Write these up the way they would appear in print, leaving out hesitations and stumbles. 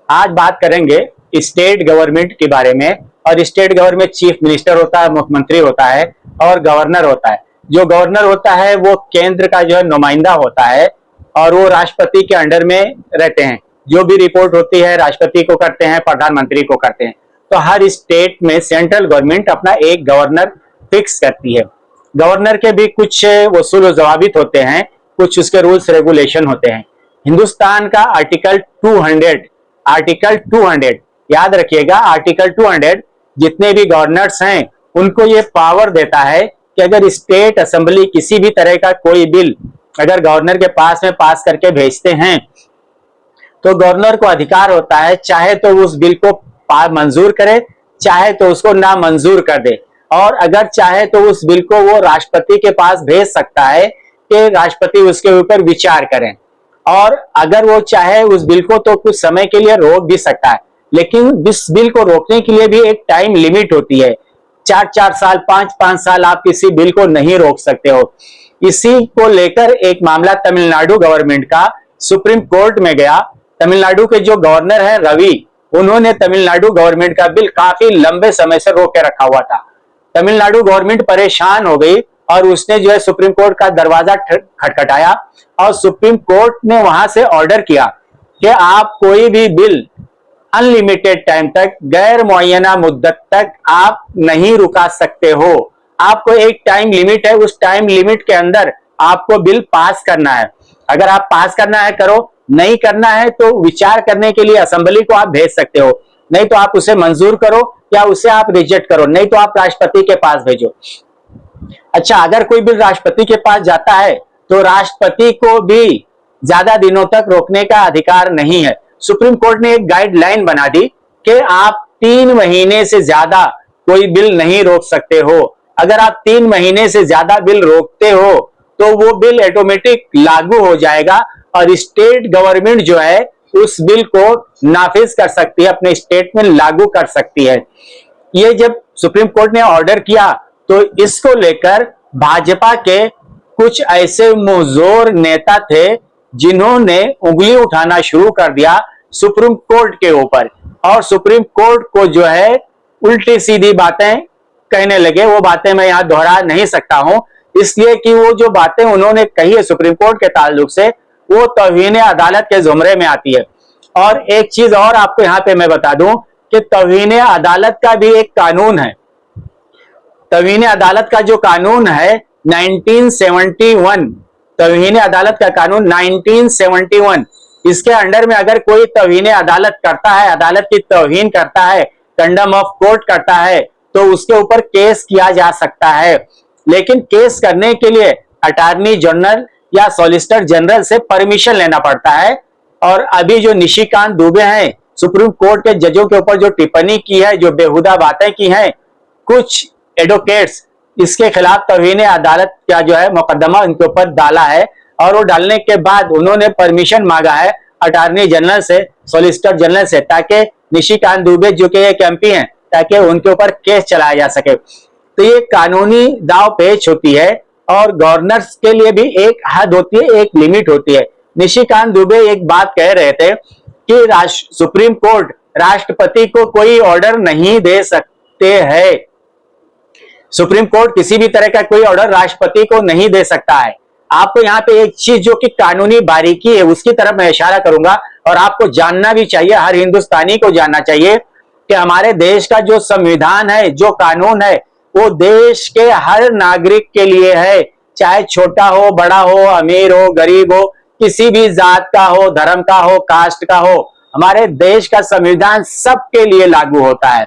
आज बात करेंगे स्टेट गवर्नमेंट के बारे में। और स्टेट गवर्नमेंट चीफ मिनिस्टर होता है, मुख्यमंत्री होता है और गवर्नर होता है। जो गवर्नर होता है वो केंद्र का जो है नुमाइंदा होता है और वो राष्ट्रपति के अंडर में रहते हैं। जो भी रिपोर्ट होती है राष्ट्रपति को करते हैं, प्रधानमंत्री को करते हैं। तो हर स्टेट में सेंट्रल गवर्नमेंट अपना एक गवर्नर फिक्स करती है। गवर्नर के भी कुछ वसूल व जवाबित होते हैं, कुछ उसके रूल्स रेगुलेशन होते हैं। हिंदुस्तान का आर्टिकल 200 याद रखिएगा, आर्टिकल 200 जितने भी गवर्नर्स हैं उनको ये पावर देता है कि अगर स्टेट असेंबली किसी भी तरह का कोई बिल अगर गवर्नर के पास में पास करके भेजते हैं तो गवर्नर को अधिकार होता है चाहे तो उस बिल को मंजूर करे, चाहे तो उसको ना मंजूर कर दे। और अगर चाहे तो उस बिल को वो राष्ट्रपति के पास भेज सकता है कि राष्ट्रपति उसके ऊपर विचार करें। और अगर वो चाहे उस बिल को तो कुछ समय के लिए रोक भी सकता है, लेकिन इस बिल को रोकने के लिए भी एक टाइम लिमिट होती है। 4-4 साल, 5-5 साल आप किसी बिल को नहीं रोक सकते हो। इसी को लेकर एक मामला तमिलनाडु गवर्नमेंट का सुप्रीम कोर्ट में गया। तमिलनाडु के जो गवर्नर है रवि, उन्होंने तमिलनाडु गवर्नमेंट का बिल काफी लंबे समय से रोक के रखा हुआ था। तमिलनाडु गवर्नमेंट परेशान हो गई और उसने जो है सुप्रीम कोर्ट का दरवाजा खटखटाया और सुप्रीम कोर्ट ने वहां से ऑर्डर किया कि आप कोई भी बिल अनलिमिटेड टाइम तक, गैर मुअय्यना मुद्दत तक आप नहीं रुका सकते हो। आपको एक टाइम लिमिट है, उस टाइम लिमिट के अंदर आपको बिल पास करना है। अगर आप पास करना है करो, नहीं करना है तो विचार करने के लिए असेंबली को आप भेज सकते हो। नहीं तो आप उसे मंजूर करो या उसे आप रिजेक्ट करो, नहीं तो आप राष्ट्रपति के पास भेजो। अच्छा, अगर कोई बिल राष्ट्रपति के पास जाता है तो राष्ट्रपति को भी ज्यादा दिनों तक रोकने का अधिकार नहीं है। सुप्रीम कोर्ट ने एक गाइडलाइन बना दी कि आप 3 महीने से ज्यादा कोई बिल नहीं रोक सकते हो। अगर आप 3 महीने से ज्यादा बिल रोकते हो तो वो बिल ऑटोमेटिक लागू हो जाएगा और स्टेट गवर्नमेंट जो है उस बिल को नाफिज कर सकती है, अपने स्टेट में लागू कर सकती है। ये जब सुप्रीम कोर्ट ने ऑर्डर किया तो इसको लेकर भाजपा के कुछ ऐसे मुंहजोर नेता थे जिन्होंने उंगली उठाना शुरू कर दिया सुप्रीम कोर्ट के ऊपर और सुप्रीम कोर्ट को जो है उल्टी सीधी बातें कहने लगे। वो बातें मैं यहां दोहरा नहीं सकता हूं, इसलिए कि वो जो बातें उन्होंने कही है सुप्रीम कोर्ट के ताल्लुक से वो तौहीन अदालत के जुमरे में आती है। और एक चीज और आपको यहां पे मैं बता दूं कि तौहीन अदालत का भी एक कानून है। तौहीन अदालत का जो कानून है 1971, तौहीन अदालत का कानून 1971, इसके अंडर में अगर कोई तौहीन अदालत करता है, अदालत की तौहीन करता है, कंडम ऑफ कोर्ट करता है तो उसके ऊपर केस किया जा सकता है। लेकिन केस करने के लिए अटॉर्नी जनरल या सॉलिसिटर जनरल से परमिशन लेना पड़ता है। और अभी जो निशिकांत दुबे हैं, सुप्रीम कोर्ट के जजों के ऊपर जो टिप्पणी की है, जो बेहुदा बातें की हैं, कुछ एडवोकेट्स इसके खिलाफ तौहीन अदालत का जो है मुकदमा उनके ऊपर डाला है और वो डालने के बाद उन्होंने परमिशन मांगा है अटॉर्नी जनरल से, सॉलिसिटर जनरल से, ताकि निशिकांत दुबे जो कि एक एमपी हैं, ताकि उनके ऊपर केस चलाया जा सके। तो ये कानूनी दाव पेच होती है और गवर्नर्स के लिए भी एक हद होती है, एक लिमिट होती है। निशिकांत दुबे एक बात कह रहे थे कि सुप्रीम कोर्ट राष्ट्रपति को कोई ऑर्डर नहीं दे सकते हैं। सुप्रीम कोर्ट किसी भी तरह का कोई ऑर्डर राष्ट्रपति को नहीं दे सकता है। आपको यहाँ पे एक चीज जो कि कानूनी बारीकी है उसकी तरफ मैं इशारा करूंगा और आपको जानना भी चाहिए, हर हिंदुस्तानी को जानना चाहिए कि हमारे देश का जो संविधान है, जो कानून है, वो देश के हर नागरिक के लिए है, चाहे छोटा हो, बड़ा हो, अमीर हो, गरीब हो, किसी भी जात का हो, धर्म का हो, कास्ट का हो। हमारे देश का संविधान सबके लिए लागू होता है।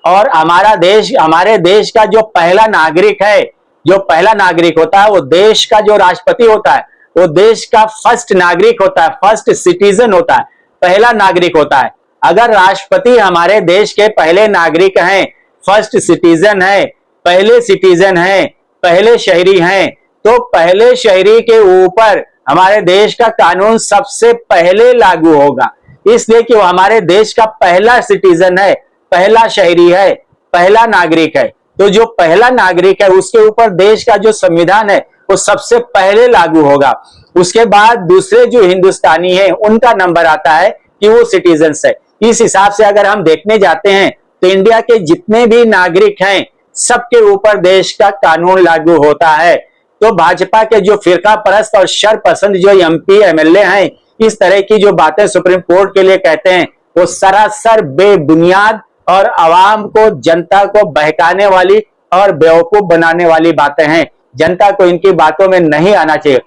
और हमारे देश का जो पहला नागरिक है, जो पहला नागरिक होता है, वो देश का जो राष्ट्रपति होता है, वो देश का फर्स्ट नागरिक होता है, फर्स्ट सिटीजन होता है, पहला नागरिक होता है। अगर राष्ट्रपति हमारे देश के पहले नागरिक हैं, फर्स्ट सिटीजन है, पहले सिटीजन हैं, पहले शहरी हैं, तो पहले शहरी के ऊपर हमारे देश का कानून सबसे पहले लागू होगा, इसलिए कि वो हमारे देश का पहला सिटीजन है, पहला शहरी है, पहला नागरिक है। तो जो पहला नागरिक है उसके ऊपर देश का जो संविधान है वो सबसे पहले लागू होगा। उसके बाद दूसरे जो हिंदुस्तानी हैं उनका नंबर आता है कि वो सिटीजन्स है। इस हिसाब से अगर हम देखने जाते हैं तो इंडिया के जितने भी नागरिक हैं सबके ऊपर देश का कानून लागू होता है। तो भाजपा के जो फिरका परस्त और शर पसंद जो एमपी एमएलए हैं, इस तरह की जो बातें सुप्रीम कोर्ट के लिए कहते हैं, वो सरासर बेबुनियाद और आवाम को, जनता को बहकाने वाली और बेवकूफ बनाने वाली बातें हैं। जनता को इनकी बातों में नहीं आना चाहिए।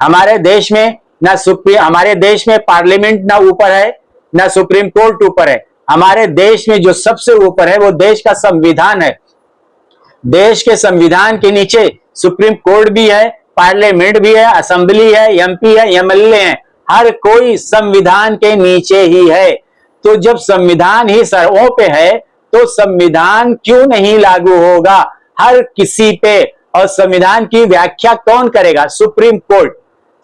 हमारे देश में हमारे देश में पार्लियामेंट ना ऊपर है, ना सुप्रीम कोर्ट ऊपर है। हमारे देश में जो सबसे ऊपर है वो देश का संविधान है। देश के संविधान के नीचे सुप्रीम कोर्ट भी है, पार्लियामेंट भी है, असेंबली है, एमपी है, एमएलए है, हर कोई संविधान के नीचे ही है। तो जब संविधान ही सरों पे है तो संविधान क्यों नहीं लागू होगा हर किसी पे? और संविधान की व्याख्या कौन करेगा? Supreme court.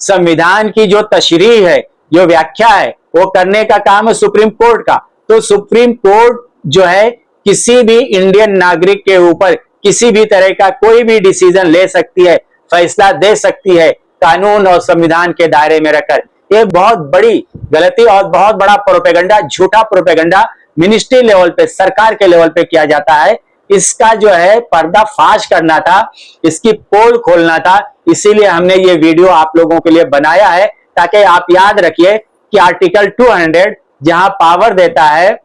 संविधान की जो तशरीह है, जो व्याख्या है, वो करने का काम है सुप्रीम कोर्ट का। तो सुप्रीम कोर्ट जो है किसी भी इंडियन नागरिक के ऊपर किसी भी तरह का कोई भी डिसीजन ले सकती है, फैसला दे सकती है, कानून और संविधान के दायरे में रखकर। ये बहुत बड़ी गलती और बहुत बड़ा प्रोपेगेंडा, झूठा प्रोपेगेंडा मिनिस्ट्री लेवल पे, सरकार के लेवल पे किया जाता है। इसका जो है पर्दाफाश करना था, इसकी पोल खोलना था। इसीलिए हमने ये वीडियो आप लोगों के लिए बनाया है, ताकि आप याद रखिए कि आर्टिकल 200 जहां पावर देता है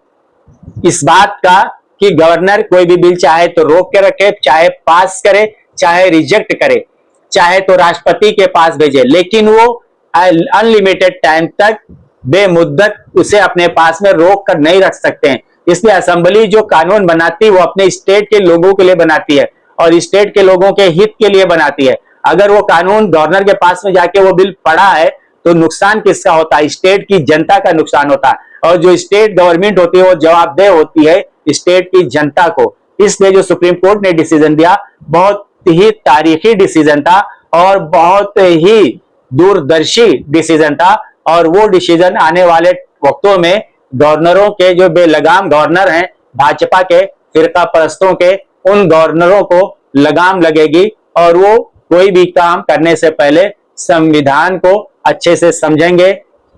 इस बात का कि गवर्नर कोई भी बिल चाहे तो रोक के रखे, चाहे पास करे, चाहे रिजेक्ट करे, चाहे तो राष्ट्रपति के पास भेजे, लेकिन वो अनलिमिटेड टाइम तक बेमुद्दत उसे अपने पास में रोक कर नहीं रख सकते हैं। इसलिए असेंबली जो कानून बनाती है वो अपने स्टेट के लोगों के लिए बनाती है और स्टेट के लोगों के हित के लिए बनाती है। अगर वो कानून गवर्नर के पास में जाके वो बिल पड़ा है तो नुकसान किसका होता है? स्टेट की जनता का नुकसान होता है। और जो स्टेट गवर्नमेंट होती है वो जवाबदेह होती है स्टेट की जनता को। इसलिए जो सुप्रीम कोर्ट ने डिसीजन दिया बहुत ही तारीखी डिसीजन था और बहुत ही दूरदर्शी डिसीजन था। और वो डिसीजन आने वाले वक्तों में गवर्नरों के, जो बेलगाम गवर्नर हैं भाजपा के फिरका परस्तों के, उन गवर्नरों को लगाम लगेगी और वो कोई भी काम करने से पहले संविधान को अच्छे से समझेंगे,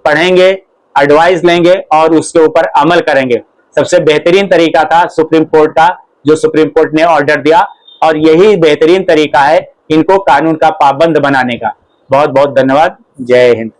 पढ़ेंगे, एडवाइस लेंगे और उसके ऊपर अमल करेंगे। सबसे बेहतरीन तरीका था सुप्रीम कोर्ट का, जो सुप्रीम कोर्ट ने ऑर्डर दिया, और यही बेहतरीन तरीका है इनको कानून का पाबंद बनाने का। बहुत बहुत धन्यवाद। जय हिंद।